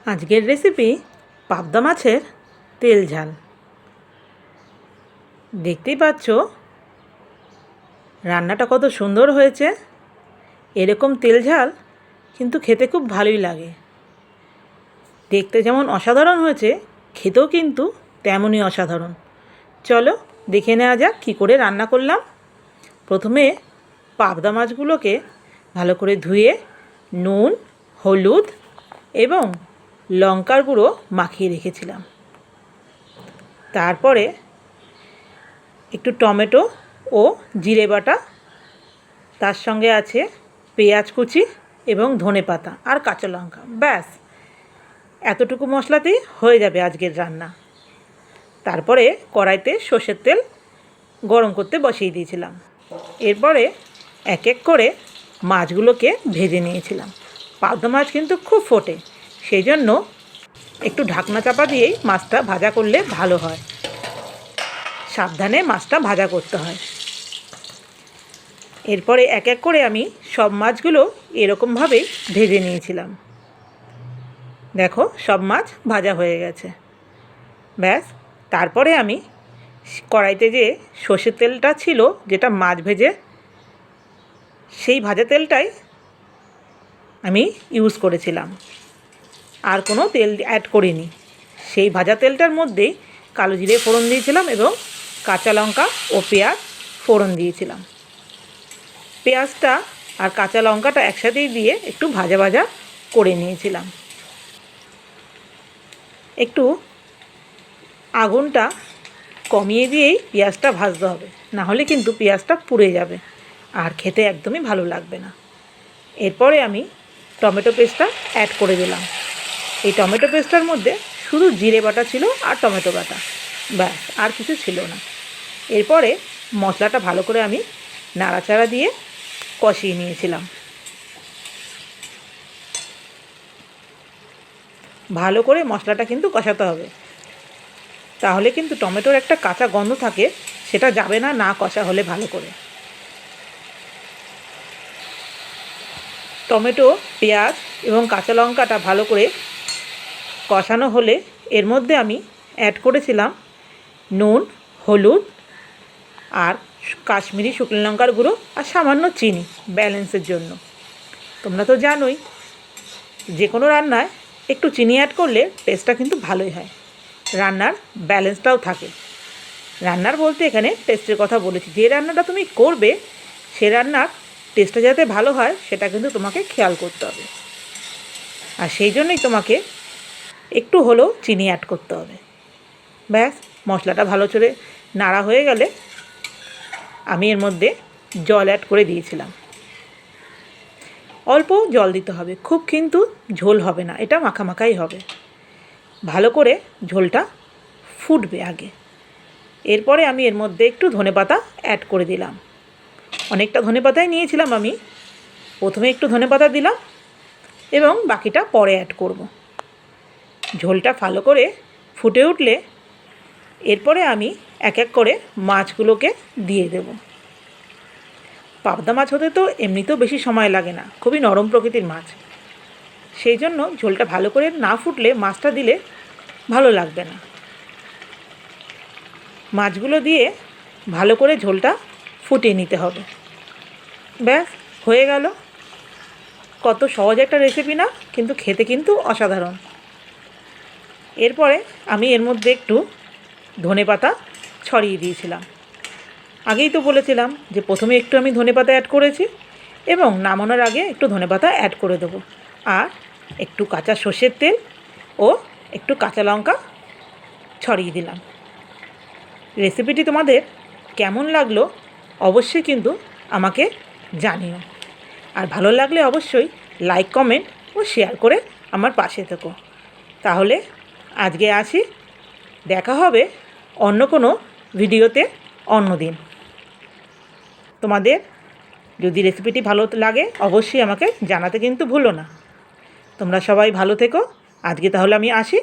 আজকের রেসিপি পাবদা মাছের তেল ঝাল। দেখতেই পাচ্ছ রান্নাটা কত সুন্দর হয়েছে। এরকম তেল ঝাল কিন্তু খেতে খুব ভালোই লাগে। দেখতে যেমন অসাধারণ হয়েছে, খেতেও কিন্তু তেমনই অসাধারণ। চলো দেখে নেওয়া যাক কী করে রান্না করলাম। প্রথমে পাবদা মাছগুলোকে ভালো করে ধুয়ে নুন, হলুদ এবং লঙ্কার গুঁড়ো মাখিয়ে রেখেছিলাম। তারপরে একটু টমেটো ও জিরে বাটা, তার সঙ্গে আছে পেঁয়াজ কুচি এবং ধনেপাতা আর কাঁচা লঙ্কা। ব্যাস এতটুকু মশলাতেই হয়ে যাবে আজকের রান্না। তারপরে কড়াইতে সর্ষের তেল গরম করতে বসিয়ে দিয়েছিলাম। এরপরে এক এক করে মাছগুলোকে ভেজে নিয়েছিলাম। পাবদা মাছ কিন্তু খুব ফোটে, সেই জন্য একটু ঢাকনা চাপা দিয়েই মাছটা ভাজা করলে ভালো হয়। সাবধানে মাছটা ভাজা করতে হয়। এরপরে এক এক করে আমি সব মাছগুলো এরকমভাবেই ভেজে নিয়েছিলাম। দেখো সব মাছ ভাজা হয়ে গেছে। ব্যাস তারপরে আমি কড়াইতে যে সর্ষের তেলটা ছিল, যেটা মাছ ভেজে, সেই ভাজা তেলটাই আমি ইউজ করেছিলাম, আর কোনো তেল অ্যাড করিনি। সেই ভাজা তেলটার মধ্যেই কালো জিরে ফোড়ন দিয়েছিলাম এবং কাঁচা লঙ্কা ও পেঁয়াজ ফোড়ন দিয়েছিলাম। পেঁয়াজটা আর কাঁচা লঙ্কাটা একসাথেই দিয়ে একটু ভাজা ভাজা করে নিয়েছিলাম। একটু আগুনটা কমিয়ে দিয়েই পেঁয়াজটা ভাজতে হবে, না হলে কিন্তু পেঁয়াজটা পুড়ে যাবে আর খেতে একদমই ভালো লাগবে না। এরপরে আমি টমেটো পেস্টটা অ্যাড করে দিলাম। এই টমেটো পেস্টটার মধ্যে শুধু জিরে বাটা ছিল আর টমেটো বাটা, ব্যাস আর কিছু ছিল না। এরপরে মশলাটা ভালো করে আমি নাড়াচাড়া দিয়ে কষিয়ে নিয়েছিলাম। ভালো করে মশলাটা কিন্তু কষাতে হবে, তাহলে কিন্তু টমেটোর একটা কাঁচা গন্ধ থাকে, সেটা যাবে না না কষা হলে ভালো করে। টমেটো, পেঁয়াজ এবং কাঁচা লঙ্কাটা ভালো করে কষানো হলে এর মধ্যে আমি অ্যাড করেছিলাম নুন, হলুদ আর কাশ্মীরি শুকনো লঙ্কার গুঁড়ো আর সামান্য চিনি ব্যালেন্সের জন্য। তোমরা তো জানোই যে কোনো রান্নায় একটু চিনি অ্যাড করলে টেস্টটা কিন্তু ভালোই হয়, রান্নার ব্যালেন্সটাও থাকে। রান্নার বলতে এখানে টেস্টের কথা বলেছি। যে রান্নাটা তুমি করবে সে রান্নার টেস্টটা যাতে ভালো হয় সেটা কিন্তু তোমাকে খেয়াল করতে হবে, আর সেই জন্যই তোমাকে একটু হলেও চিনি অ্যাড করতে হবে। ব্যাস মশলাটা ভালো করে নাড়া হয়ে গেলে আমি এর মধ্যে জল অ্যাড করে দিয়েছিলাম। অল্প জল দিতে হবে, খুব কিন্তু ঝোল হবে না, এটা মাখামাখাই হবে। ভালো করে ঝোলটা ফুটবে আগে। এরপরে আমি এর মধ্যে একটু ধনেপাতা অ্যাড করে দিলাম। অনেকটা ধনেপাতাই নিয়েছিলাম আমি, প্রথমে একটু ধনেপাতা দিলাম এবং বাকিটা পরে অ্যাড করব। ঝোলটা ভালো করে ফুটে উঠলে এরপরে আমি এক এক করে মাছগুলোকে দিয়ে দেব। পাবদা মাছ হতে তো এমনিতেও বেশি সময় লাগে না, খুবই নরম প্রকৃতির মাছ, সেই জন্য ঝোলটা ভালো করে না ফুটলে মাছটা দিলে ভালো লাগবে না। মাছগুলো দিয়ে ভালো করে ঝোলটা ফুটিয়ে নিতে হবে। ব্যাস হয়ে গেল। কত সহজ একটা রেসিপি না, কিন্তু খেতে কিন্তু অসাধারণ। এরপরে আমি এর মধ্যে একটু ধনেপাতা ছড়িয়ে দিয়েছিলাম। আগেই তো বলেছিলাম যে প্রথমে একটু আমি ধনেপাতা অ্যাড করেছি এবং নামানোর আগে একটু ধনেপাতা অ্যাড করে দেবো, আর একটু কাঁচা সর্ষের তেল ও একটু কাঁচা লঙ্কা ছড়িয়ে দিলাম। রেসিপিটি তোমাদের কেমন লাগলো অবশ্যই কিন্তু আমাকে জানিও, আর ভালো লাগলে অবশ্যই লাইক, কমেন্ট ও শেয়ার করে আমার পাশে থেকো। তাহলে আজকে আসি, দেখা হবে অন্য কোনো ভিডিওতে অন্য দিন। তোমাদের যদি রেসিপিটি ভালো লাগে অবশ্যই আমাকে জানাতে কিন্তু ভুলো না। তোমরা সবাই ভালো থেকো। আজকে তাহলে আমি আসি।